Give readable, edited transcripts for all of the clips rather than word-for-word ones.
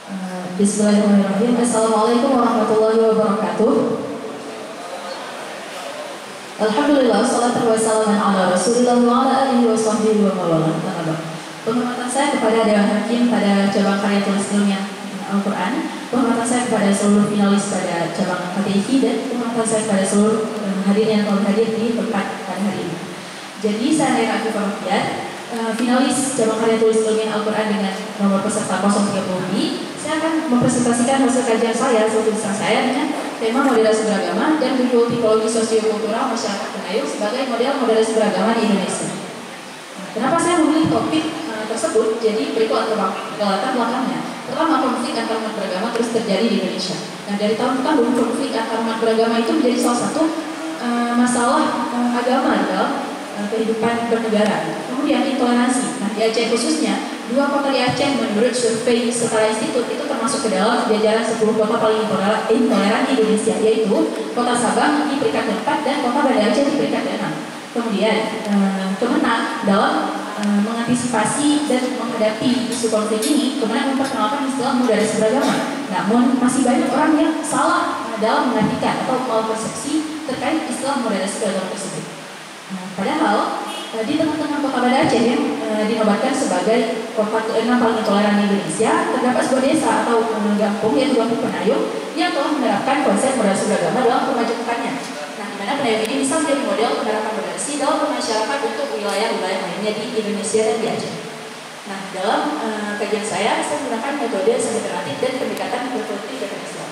Bismillahirrahmanirrahim. Assalamualaikum warahmatullahi wabarakatuh. Alhamdulillah, salatu wassalamu ala Rasulillah wa ala alihi wa sahbihi wa mawala. Penghormatan saya kepada Dewan Hakim pada cabang karya tulis ilmiah Al-Quran, penghormatan saya kepada seluruh finalis pada cabang KTIV, dan penghormatan saya kepada seluruh hadirin yang telah hadir di tempat pada hari ini. Jadi saya Naira Afifah Rohdiat, finalis cabang karya tulis ilmiah Al-Quran dengan nomor peserta 030 ini. Saya akan mempresentasikan hasil kajian saya, hasil tulisan saya dengan tema moderasi beragama dan judul tipologi sosiokultural masyarakat Penayung sebagai model moderasi beragama di Indonesia. Kenapa saya memilih topik tersebut? Jadi berikut latar belakangnya. Pertama, konflik antar umat beragama terus terjadi di Indonesia. Nah, dari tahun ke tahun konflik antar umat beragama itu menjadi salah satu masalah agama dalam kehidupan bernegara. Kemudian intoleransi. Nah, di Aceh khususnya, 2 kota di Aceh menurut survei Setara Institut itu termasuk ke dalam jajaran 10 kota paling intoleran di Indonesia, yaitu Kota Sabang di peringkat 4 dan Kota Banda Aceh di peringkat 6. Kemudian Kemenang dalam mengantisipasi dan menghadapi isu konflik ini, Kemenang memperkenalkan istilah moderasi beragama. Namun masih banyak orang yang salah dalam mengartikan atau malpersepsi terkait istilah moderasi beragama tersebut. Padahal di tengah-tengah Kota Banda Aceh yang dinobatkan sebagai kota ke-6 paling intoleran di Indonesia, terdapat sebuah desa atau kampung yaitu Kampung Penayung yang telah menerapkan konsep moderasi beragama dalam pemajakannya. Nah, di mana Penayung ini bisa menjadi model penerapan moderasi dalam masyarakat untuk wilayah-wilayah lainnya di Indonesia dan di Aceh. Nah, dalam kajian saya menggunakan metode semi-alternatif dan pendekatan berpolitik dan Islam.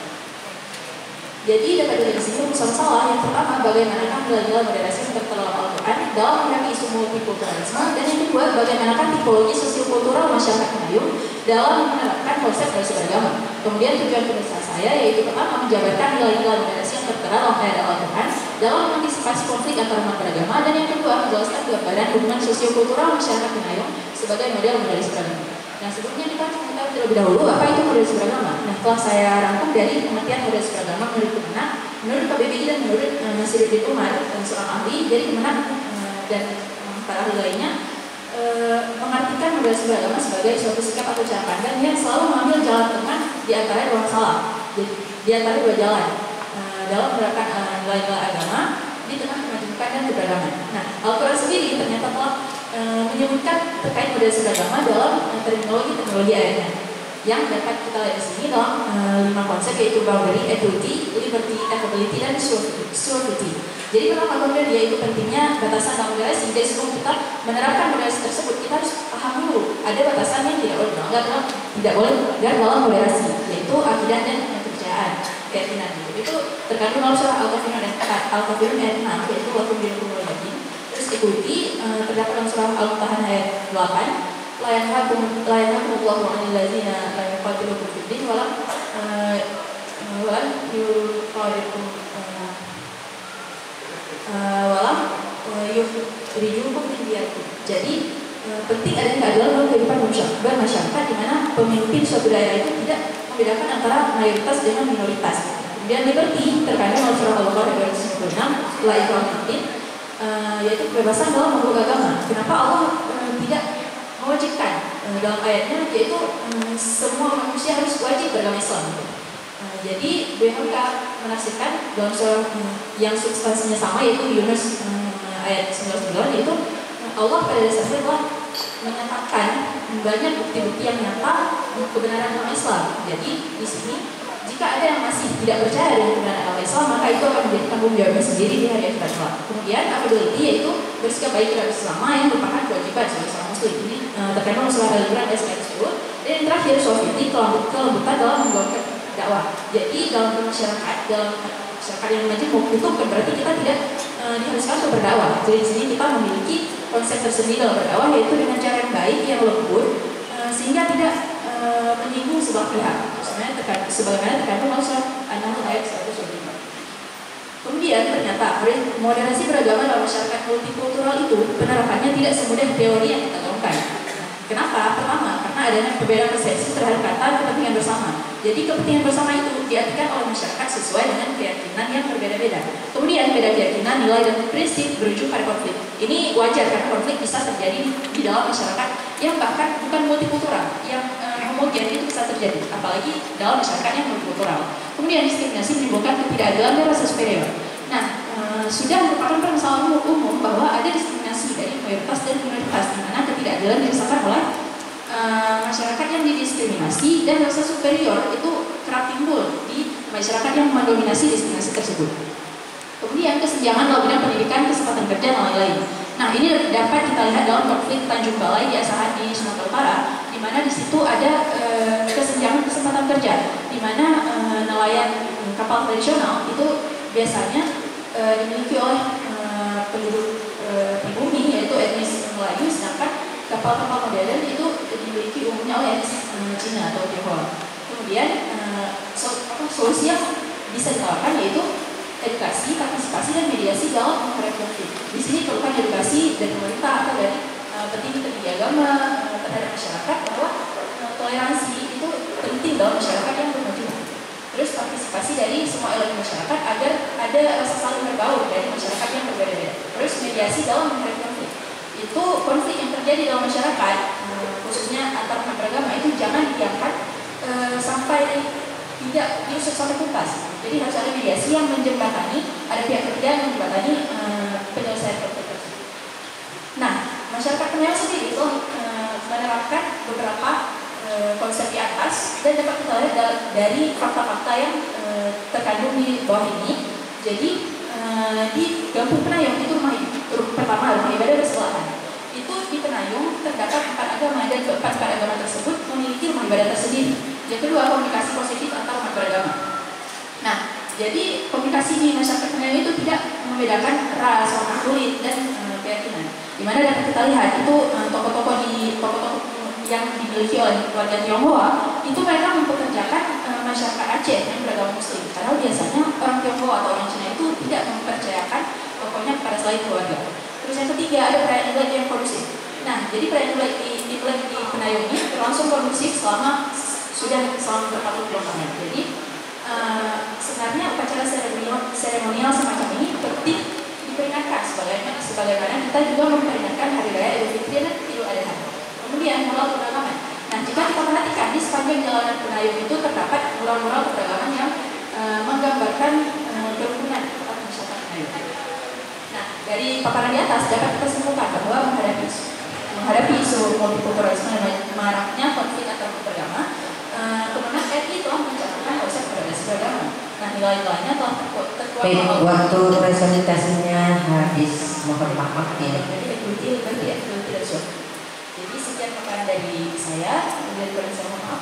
Jadi dapat dilihat di sini rumus masalah. Yang pertama, bagaimanakah nilai-nilai moderasi yang tertera dalam Al-Quran dalam menghadapi isu multikulturalisme, dan yang kedua, bagaimanakah tipologi sosiokultural masyarakat Penayung dalam menerapkan konsep moderasi beragama. Kemudian tujuan penulisan saya yaitu pertama, menjabarkan nilai-nilai moderasi yang tertera dalam ayat Al-Quran dalam mengantisipasi konflik antar umat beragama, dan yang kedua, menjelaskan gambaran hubungan sosiokultural masyarakat Penayung sebagai model moderasi beragama. Nah, sebelumnya kita mengetahui terlebih dahulu apa itu moderasi beragama. Nah, telah saya rangkum dari pengertian moderasi beragama menurut Kemenang, menurut KBBI dan menurut Nasiruddin Umar dan seorang ahli dari Kemenang dan para ahli lainnya, mengartikan moderasi beragama sebagai suatu sikap atau cara pandang yang selalu mengambil jalan tengah di antara dua masalah, di antara dua jalan dalam menerapkan nilai-nilai agama di tengah kemajemukan dan keberagaman. Nah, Al-Quran sendiri ternyata telah menyebutkan terkait moderasi beragama dalam terminologi ayatnya yang dapat kita lihat di sini dalam 5 konsep, yaitu boundary, equity, liberty, equality, dan surety. Jadi pertama, boundary yaitu pentingnya batasan dalam moderasi. Jadi sebelum kita menerapkan moderasi tersebut, kita harus paham dulu ada batasan yang tidak boleh melanggar dalam moderasi, yaitu akidah dan kepercayaan, keyakinan. Itu terkandung dalam surah Al-Kafirun ayat 6, yaitu lakum dinukum waliy din. Terus equity terdapat dalam surah Al-Mumtahanah ayat 8. La yanhakumullahu 'anil ladzina la yuqatilukum fid din wa lam yuqatilukum yukhrijukum min diyarikum. Jadi penting adanya keadilan dalam kehidupan bermasyarakat, di mana pemimpin suatu daerah itu tidak membedakan antara mayoritas dengan minoritas. Kemudian liberty terkandung dalam surah Al-Baqarah ayat 96, la ikraha fid din, yaitu kebebasan dalam memeluk agama. Kenapa Allah tidak mewajibkan dalam ayatnya, yaitu semua manusia harus wajib beragama Islam. Jadi BMK menafsirkan dalam surah yang substansinya sama, yaitu Yunus ayat 19, yaitu Allah pada dasarnya telah menyatakan banyak bukti-bukti yang nyata kebenaran agama Islam. Jadi di sini jika ada yang masih tidak percaya dengan kebenaran agama Islam, maka itu akan menjadi tanggung jawabnya sendiri di hari akhirat kelak. Kemudian affability, yaitu bersikap baik terhadap sesama yang merupakan kewajiban sebagai seorang muslim. Ini terkandung surah Al-Imran ayat 10. Dan yang terakhir, sofiati, kelembutan dalam membawakan dakwah. Jadi dalam masyarakat yang majemuk itu bukan berarti kita tidak diharuskan untuk berdakwah. Jadi di sini kita memiliki konsep tersendiri dalam berdakwah, yaitu dengan cara yang baik, yang lembut, sehingga tidak menyinggung sebelah pihak. Sebagaimana terkandung dalam surah An-Nahl ayat 125. Kemudian ternyata moderasi beragama dalam masyarakat multikultural itu penerapannya tidak semudah teori yang kita gaungkan. Kenapa? Pertama, karena adanya perbedaan persepsi terhadap kata kepentingan bersama. Jadi kepentingan bersama itu diartikan oleh masyarakat sesuai dengan keyakinan yang berbeda-beda. Kemudian beda keyakinan, nilai, dan prinsip berujung pada konflik. Ini wajar karena konflik bisa terjadi di dalam masyarakat yang bahkan bukan multikultural, yang homogen itu bisa terjadi, apalagi dalam masyarakat yang multikultural. Kemudian diskriminasi menimbulkan ketidakadilan dan rasa superior. Nah, sudah merupakan permasalahan umum bahwa ada diskriminasi dari mayoritas dan minoritas, di mana ketidakadilan dirasakan oleh masyarakat yang didiskriminasi, dan rasa superior itu kerap timbul di masyarakat yang mendominasi diskriminasi tersebut. Kemudian kesenjangan dalam bidang pendidikan, kesempatan kerja, dan lain-lain. Nah, ini dapat kita lihat dalam konflik Tanjung Balai di Asahan di Sumatera Utara, di mana di situ ada kesenjangan kesempatan kerja, di mana nelayan kapal tradisional itu biasanya dimiliki oleh penduduk pribumi, yaitu etnis Melayu, sedangkan kapal-kapal modern itu dimiliki umumnya oleh etnis Cina atau Tionghoa. Kemudian solusi yang bisa ditawarkan yaitu edukasi, partisipasi, dan mediasi dalam menghadapi konflik. Di sini perlukan edukasi dari pemerintah atau dari petinggi-petinggi agama terhadap masyarakat bahwa toleransi itu penting dalam masyarakat yang bermajuan. Terus partisipasi dari semua elemen masyarakat agar ada rasa saling berbaur dari masyarakat yang berbeda-beda. Terus mediasi dalam menghadapi konflik. Itu konflik yang terjadi dalam masyarakat, khususnya antar umat beragama, itu jangan dibiarkan sampai tidak diusut sampai tuntas. Jadi harus ada mediasi yang menjembatani, ada pihak ketiga yang menjembatani penyelesaian konflik tersebut. Nah, masyarakat Kenayan sendiri itu menerapkan beberapa konsep di atas, dan dapat kita lihat dari fakta-fakta yang terkandung di bawah ini. Jadi di Kampung Penayung itu pertama rumah ibadah bersebelahan. Itu di Penayung terdapat 4 agama, dan keempat agama tersebut memiliki rumah ibadah tersendiri. Yang kedua, komunikasi positif antar umat beragama. Nah, jadi komunikasi di masyarakat Penayung itu tidak membedakan ras, warna kulit, dan keyakinan. Di mana dapat kita lihat itu tokoh-tokoh yang dimiliki oleh keluarga Tionghoa itu mereka mempekerjakan masyarakat Aceh yang beragama Muslim. Karena biasanya orang Tionghoa atau orang Cina itu tidak mempercayakan tokohnya kepada selain keluarga. Terus yang ketiga, ada perayaan Imlek yang kondusif. Nah, jadi perayaan Imlek di Penayung ini berlangsung kondusif selama berpuluh-puluh tahun. Jadi sebenarnya upacara seremonial semacam ini penting diperingatkan, sebagaimana kita juga memperingatkan Hari Raya Idul Fitri dan Idul Adha. Kemudian mural keberagaman. Nah, jika kita perhatikan di sepanjang jalanan Penayung itu terdapat mural-mural keberagaman yang menggambarkan kerukunan masyarakat Penayung. Nah, dari paparan di atas dapat kita simpulkan bahwa menghadapi isu multikulturalisme dan maraknya konflik antar beragama, Kemenang RI telah mencantumkan konsep toleransi beragama. Nah, nilai-nilainya telah terkuat. Waktu presentasinya habis, mohon maaf ya. Jadi sekian paparan dari saya. Kemudian saya mohon maaf.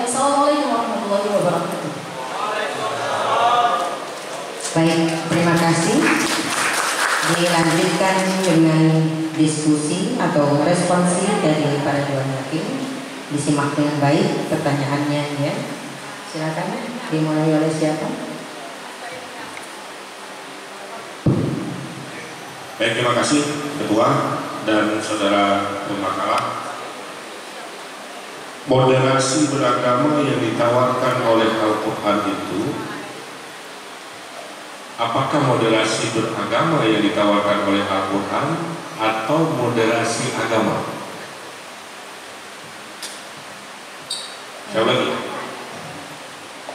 Wassalamualaikum warahmatullahi wabarakatuh. Baik, terima kasih. Dilanjutkan dengan diskusi atau responsi dari para dewan hakim. Disimak dengan baik pertanyaannya ya. Silakan dimulai oleh siapa? Baik, terima kasih Ketua dan Saudara pemakalah. Moderasi beragama yang ditawarkan oleh Al-Quran itu, apakah moderasi beragama yang ditawarkan oleh Al-Quran atau moderasi agama? Saya ulangi.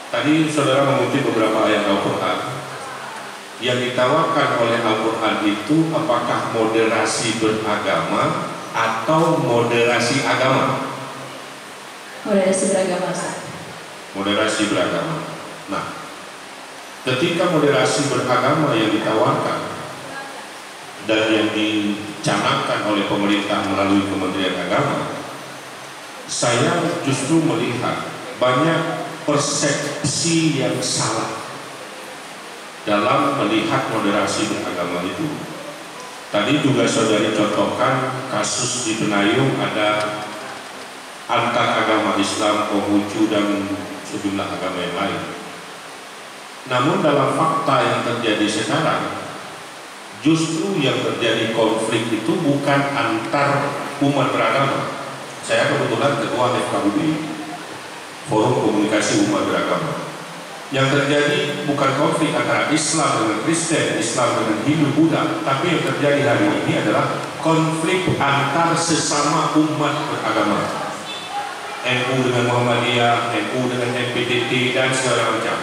Tadi saudara mengutip beberapa ayat Al-Quran. Yang ditawarkan oleh Al-Quran itu apakah moderasi beragama atau moderasi agama? Moderasi beragama. Moderasi beragama. Nah, ketika moderasi beragama yang ditawarkan dan yang dicanangkan oleh pemerintah melalui Kementerian Agama, saya justru melihat banyak persepsi yang salah dalam melihat moderasi beragama itu. Tadi juga saudari contohkan kasus di Penayung, ada antar agama Islam, Konghucu, dan sejumlah agama yang lain. Namun dalam fakta yang terjadi sekarang, justru yang terjadi konflik itu bukan antar umat beragama. Saya kebetulan ketua FKUB, Forum Komunikasi Umat Beragama. Yang terjadi bukan konflik antara Islam dengan Kristen, Islam dengan Hindu, Buddha, tapi yang terjadi hari ini adalah konflik antar sesama umat beragama. NU dengan Muhammadiyah, NU dengan MPTT dan segala macam.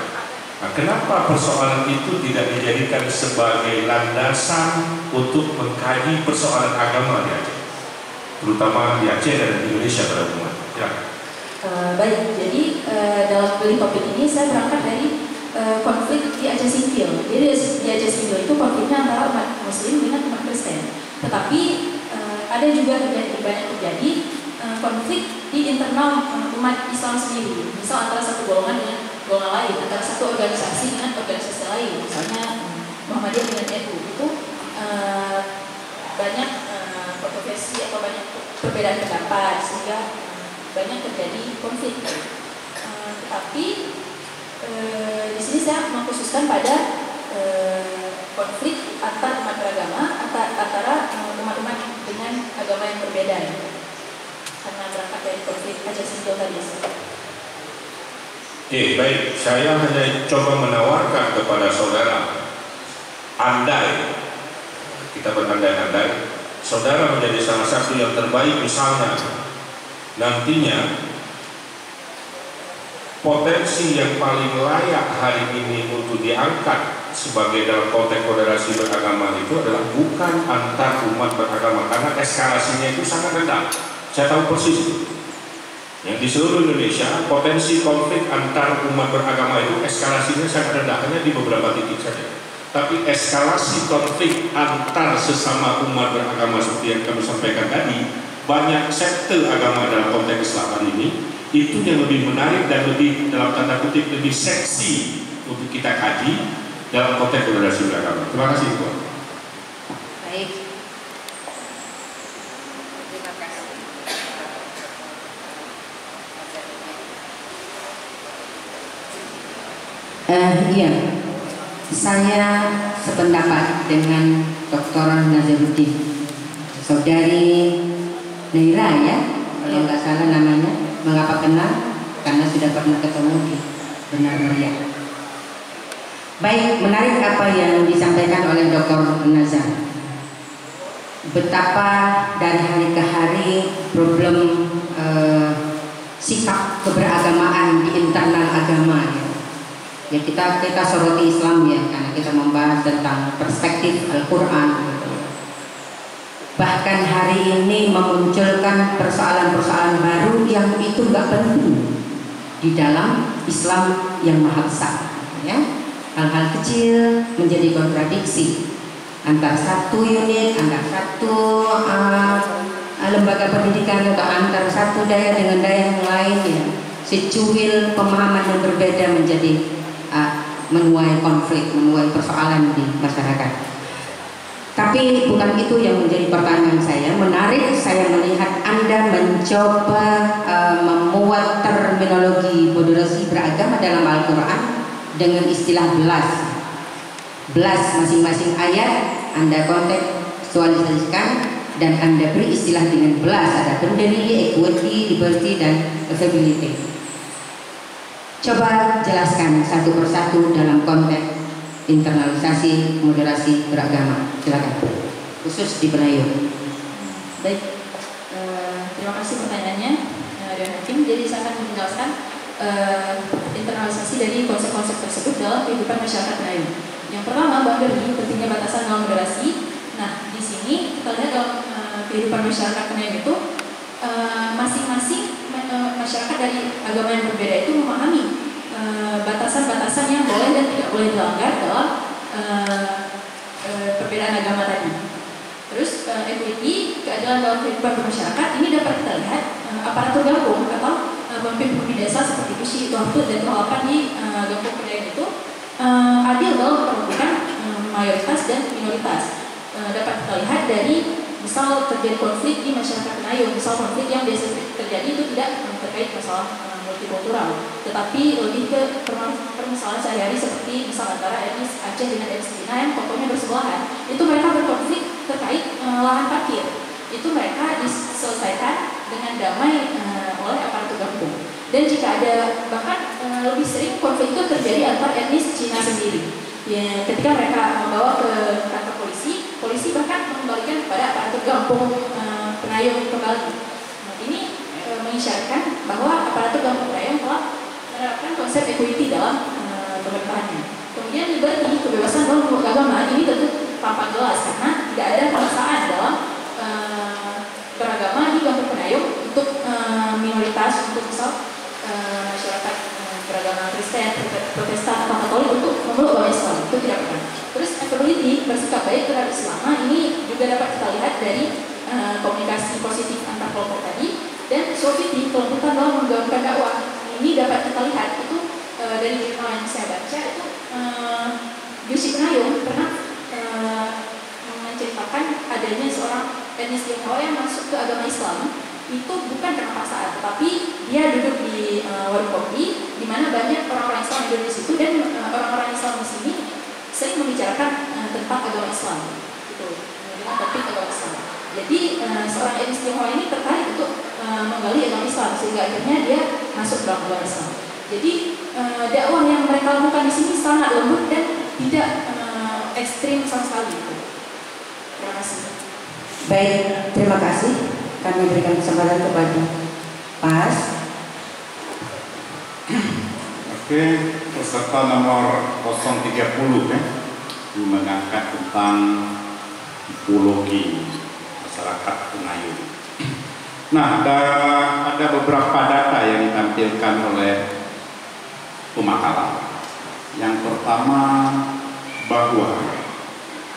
Nah, kenapa persoalan itu tidak dijadikan sebagai landasan untuk mengkaji persoalan agama di Aceh, terutama di Aceh dan di Indonesia pada umumnya? Ya. Baik, jadi dalam beli topik ini saya berangkat dari konflik di Aceh Singkil. Jadi di Aceh Singkil itu konfliknya antara umat Muslim dengan umat Kristen. Tetapi ada juga banyak terjadi konflik di internal umat Islam sendiri. Misal antara satu golongan dengan golongan lain, antara satu organisasi dengan organisasi lain. Misalnya Muhammadiyah dengan NU itu banyak kontroversi atau banyak perbedaan pendapat sehingga banyak terjadi konflik. Tapi di sini saya mengkhususkan pada konflik antar umat beragama, antara umat-umat dengan agama yang berbeda, karena berangkat dari konflik Aceh Singkil tadi. Baik, saya hanya coba menawarkan kepada saudara, andai kita berandai-andai, saudara menjadi salah satu yang terbaik, misalnya nantinya potensi yang paling layak hari ini untuk diangkat sebagai dalam konteks moderasi beragama itu adalah bukan antar umat beragama, karena eskalasinya itu sangat rendah. Saya tahu persis itu. Yang di seluruh Indonesia potensi konflik antar umat beragama itu eskalasinya sangat rendah, hanya di beberapa titik saja. Tapi eskalasi konflik antar sesama umat beragama seperti yang kami sampaikan tadi, banyak sekte agama dalam konteks Islam hari ini, itu yang lebih menarik dan lebih dalam tanda kutip lebih seksi untuk kita kaji dalam konteks moderasi beragama. Terima kasih, Tuan. Baik. Terima kasih. Iya, saya sependapat dengan Dr. Nazaruddin, saudari Naira ya, kalau nggak salah namanya. Mengapa kenal? Karena sudah pernah ketemu di Benar Meriah. Baik, menarik apa yang disampaikan oleh Dr. Nazar. Betapa dari hari ke hari problem sikap keberagamaan di internal agama ya kita soroti Islam ya, karena kita membahas tentang perspektif Al-Quran. Bahkan hari ini memunculkan persoalan-persoalan baru yang itu nggak penting di dalam Islam yang Maha Esa. Ya, hal-hal kecil menjadi kontradiksi antar satu unit, antar satu lembaga pendidikan atau antar satu daerah dengan daerah yang lain ya. Secuil pemahaman yang berbeda menjadi menuai konflik, menuai persoalan di masyarakat. Tapi bukan itu yang menjadi pertanyaan saya. Menarik saya melihat Anda mencoba memuat terminologi moderasi beragama dalam Al-Quran dengan istilah belas masing-masing ayat Anda kontekstualisasikan dan Anda beri istilah dengan belas, ada pendiri, equity, liberty, dan availability. Coba jelaskan satu persatu dalam konteks internalisasi moderasi beragama. Silakan, khusus di Benayu. Baik, terima kasih pertanyaannya, Dewan Hakim. Jadi saya akan menjelaskan internalisasi dari konsep-konsep tersebut dalam kehidupan masyarakat Melayu. Yang pertama, boundary, pentingnya batasan dalam moderasi. Nah, di sini kita lihat dalam kehidupan masyarakat Melayu itu masing-masing masyarakat dari agama yang berbeda itu memahami batasan-batasan yang boleh dan tidak boleh dilanggar dalam perbedaan agama tadi. Terus equity, keadilan dalam kehidupan bermasyarakat, ini dapat kita lihat aparatur gampung atau pemimpin desa seperti Kusi, Tuahtut, dan Tuapan di Gampung Pendayan itu adil dalam memperlakukan mayoritas dan minoritas. Dapat kita lihat dari misal terjadi konflik di masyarakat Melayu, misal konflik yang biasa terjadi itu tidak terkait masalah multikultural, tetapi lebih ke permasalahan sehari-hari seperti misal antara etnis Aceh dengan etnis Cina yang pokoknya bersebelahan. Itu mereka berkonflik terkait lahan parkir. Itu mereka diselesaikan dengan damai oleh aparatur gampung. Dan jika ada bahkan lebih sering konflik itu terjadi antar etnis Cina sendiri. Ya, ketika mereka membawa ke kantor polisi, polisi bahkan mengembalikan kepada aparatur kampung Penayung kembali. Nah, ini mengisyaratkan bahwa aparatur kampung Penayung telah menerapkan konsep equity dalam pemerintahannya. Kemudian liberty, kebebasan dalam beragama ini tentu tampak jelas karena tidak ada pemaksaan dalam beragama di kampung Penayung untuk minoritas, untuk misal masyarakat beragama Kristen, Protestan atau Katolik untuk memeluk agama Islam, itu tidak pernah. Terus equality, bersikap baik terhadap Islam, ini juga dapat kita lihat dari komunikasi positif antar kelompok tadi. Dan Sophie kelompok dalam menggaungkan dakwah ini dapat kita lihat itu dari jurnal yang saya baca itu Yusuf Penayung pernah menceritakan adanya seorang etnis Tionghoa yang masuk ke agama Islam itu bukan karena paksaan, tetapi dia duduk di warung kopi di mana banyak orang-orang Islam yang duduk di situ dan orang-orang Islam di sini sering membicarakan tentang agama Islam, gitu, dengan topik agama Islam. Jadi seorang etnis Tionghoa ini tertarik untuk menggali agama Islam sehingga akhirnya dia masuk dalam agama Islam. Jadi dakwah yang mereka lakukan di sini sangat lembut dan tidak ekstrim sama sekali. Terima kasih. Baik, terima kasih. Kami berikan kesempatan kepada Pas. Oke, peserta nomor 030 ya, mengangkat tentang tipologi masyarakat Penayung. Nah, ada beberapa data yang ditampilkan oleh pemakalan. Yang pertama, bahwa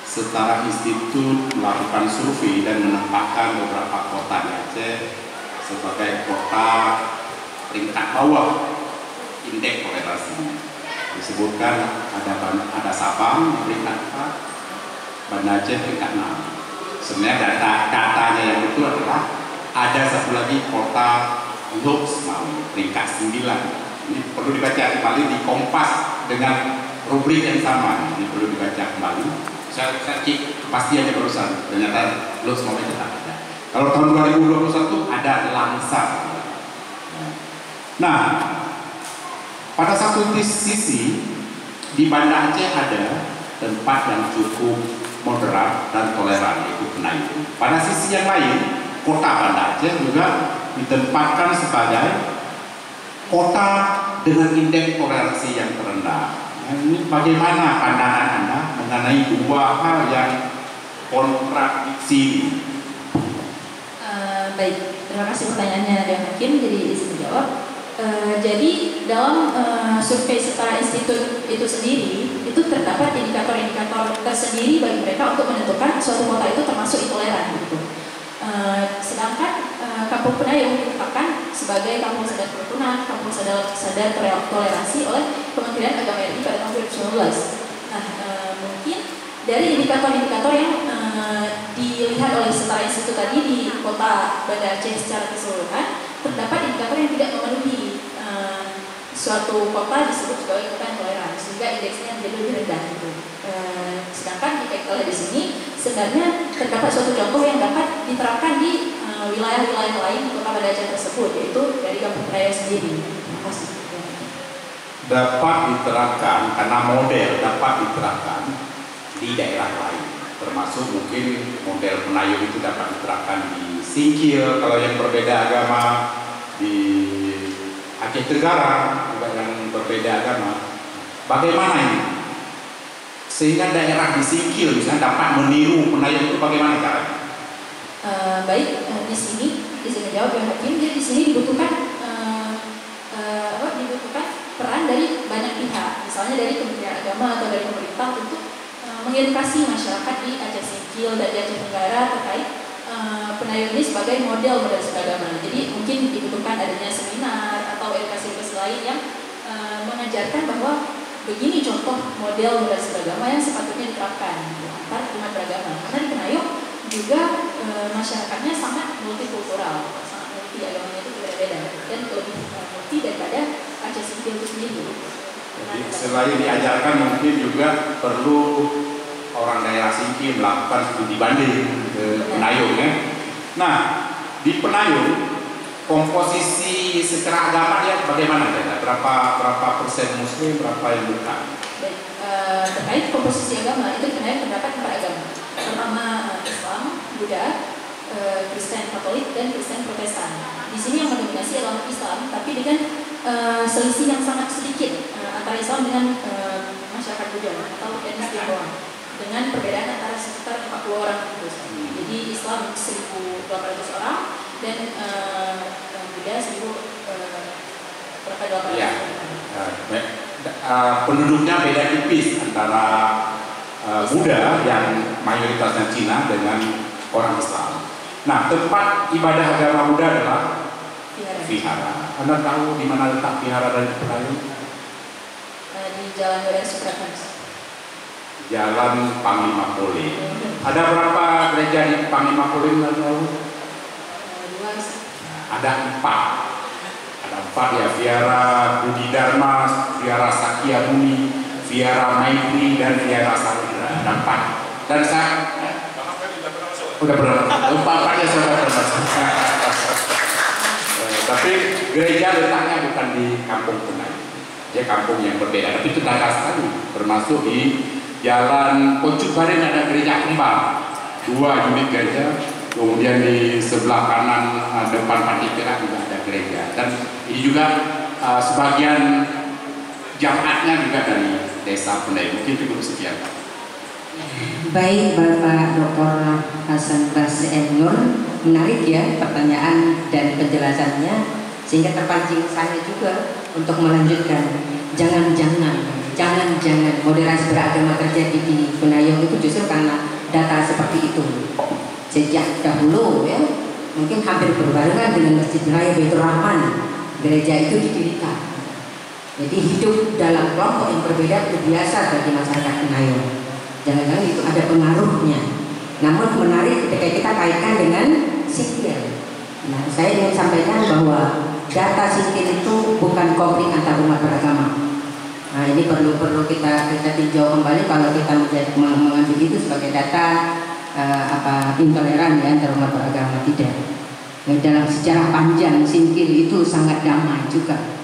secara institut melakukan survei dan menempatkan beberapa kota di Aceh sebagai kota peringkat bawah indeks toleransi. Disebutkan ada Sabang peringkat 4, Banda Aceh peringkat 6. Sebenarnya datanya yang itu adalah ada satu lagi kota Lux peringkat 9. Ini perlu dibaca kembali di Kompas dengan rubrik yang sama. Ini perlu dibaca kembali. Saya cek kepastiannya barusan, ternyata Lux itu tak ada. Kalau tahun 2021 ada Langsa. Nah, pada satu sisi di Banda Aceh ada tempat yang cukup moderat dan toleran, yaitu Penayung. Pada sisi yang lain, kota Banda Aceh juga ditempatkan sebagai kota dengan indeks toleransi yang terendah. Ini bagaimana pandangan Anda mengenai dua hal yang kontradiksi? Baik, terima kasih pertanyaannya Dewan Hakim. Jadi izin menjawab. Jadi dalam survei setara institut itu sendiri itu terdapat indikator-indikator tersendiri bagi mereka untuk menentukan suatu kota itu termasuk intoleran gitu. Sedangkan Kampung Penayung ditetapkan sebagai kampung sadar kerukunan, kampung sadar toleransi oleh Kementerian Agama RI pada tahun 2019. Nah, mungkin dari indikator-indikator yang dilihat oleh setara institut tadi di kota Banda Aceh secara keseluruhan, terdapat indikator yang tidak memenuhi suatu kota disebut sebagai kota yang toleran, sehingga indeksnya menjadi lebih rendah gitu. Sedangkan jika kita lihat di sini, sebenarnya terdapat suatu contoh yang dapat diterapkan di wilayah-wilayah lain di kota Banda Aceh tersebut, yaitu dari Kampung Penayung sendiri. Terima kasih. Dapat diterapkan karena model dapat diterapkan di daerah lain, termasuk mungkin model Penayung itu dapat diterapkan di Singkil kalau yang berbeda agama, di Aceh Tenggara juga yang berbeda agama. Bagaimana ini? Sehingga daerah di Singkil misalnya dapat meniru Penayung itu bagaimana cara? Baik, di sini menjawab yang Hakim. Jadi di sini dibutuhkan peran dari banyak pihak, misalnya dari Kementerian Agama atau dari pemerintah untuk mengedukasi masyarakat di Aceh Singkil dan di Aceh Tenggara terkait Penayung ini sebagai model beragama. Jadi mungkin dibutuhkan adanya seminar atau edukasi lain yang mengajarkan bahwa begini contoh model beragama yang sepatutnya diterapkan antar umat beragama. Karena di Penayung juga masyarakatnya sangat multikultural, sangat multi, agamanya itu berbeda dan lebih multi daripada Aceh Singkil itu sendiri. Jadi selain diajarkan mungkin juga perlu orang daerah Singkil melakukan studi banding ke Penayung ya. Nah, di Penayung komposisi secara agama dia bagaimana ya? Berapa persen Muslim, berapa yang bukan? Baik, terkait komposisi agama itu dikenai terdapat 4 agama. Pertama Islam, Buddha, Kristen Katolik, dan Kristen Protestan. Di sini yang mendominasi adalah Islam, tapi dengan selisih yang sangat sedikit antara Islam dengan masyarakat Buddha atau etnis Tionghoa, dengan perbedaan antara sekitar 40 orang. Jadi Islam 1.800 orang dan Buddha 1.800 ya. Penduduknya beda tipis antara Buddha yang mayoritasnya Cina dengan orang Islam. Nah, tempat ibadah agama Buddha adalah vihara. Anda tahu di mana letak vihara dan Pelayu? Di Jalan Gaden Suprakansa. Jalan Panglima Polim. Ada berapa gereja di Panglima Polim? Anda tahu? 2. Ada 4. Ada 4 ya, Vihara Budi Dharma, Vihara Sakya Muni, Vihara Maitri, dan Vihara Samudra. Ada 4. Dan saya udah pernah 4-4 ya sudah pernah. Tapi gereja letaknya bukan di Kampung Tenai. Dia kampung yang berbeda, tapi itu daerah sekali. Termasuk di Jalan Pocut Baren ada gereja kembang, 2 unit gereja. Kemudian di sebelah kanan depan Patikira juga ada gereja. Dan ini juga sebagian jamaatnya juga dari desa Pendai. Mungkin cukup sekian. Baik Bapak Dr. Hasan Bas Nur, menarik ya pertanyaan dan penjelasannya, sehingga terpancing saya juga untuk melanjutkan. Jangan-jangan moderasi beragama terjadi di Benayong itu justru karena data seperti itu. Sejak dahulu ya, mungkin hampir berbarengan dengan Masjid Raya Baitur Rahman, gereja itu didirikan. Jadi hidup dalam kelompok yang berbeda itu biasa bagi masyarakat Benayong. Jangan-jangan itu ada pengaruhnya. Namun menarik ketika kita kaitkan dengan sipil. Nah, saya ingin sampaikan bahwa data sipil itu bukan konflik antar umat beragama. Nah, ini perlu kita tinjau kembali kalau kita mengambil itu sebagai data intoleran ya antar umat beragama, tidak. Dalam sejarah panjang Singkil itu sangat damai juga,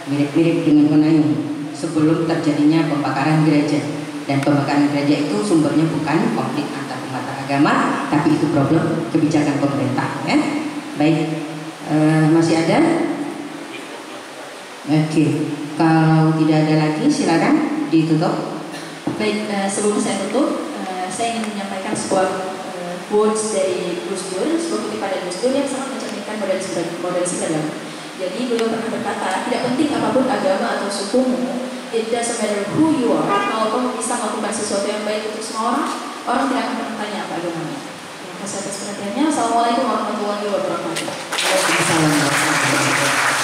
mirip-mirip dengan Benayong sebelum terjadinya pembakaran gereja. Dan pembakaran gereja itu sumbernya bukan konflik antar umat beragama, tapi itu problem kebijakan pemerintah ya. Baik, masih ada? Oke, kalau tidak ada lagi silakan ditutup. Baik, sebelum saya tutup, saya ingin menyampaikan sebuah quotes dari Gus Dur, sebuah kutipan dari Gus Dur yang sangat mencerminkan moderasi agama. Jadi beliau pernah berkata, tidak penting apapun agama atau sukumu, it doesn't matter who you are. Kalau kamu bisa melakukan sesuatu yang baik untuk semua orang tidak akan pernah tanya apa agamanya. Terima kasih atas perhatiannya. Assalamualaikum warahmatullahi wabarakatuh. Waalaikumsalam warahmatullahi wabarakatuh.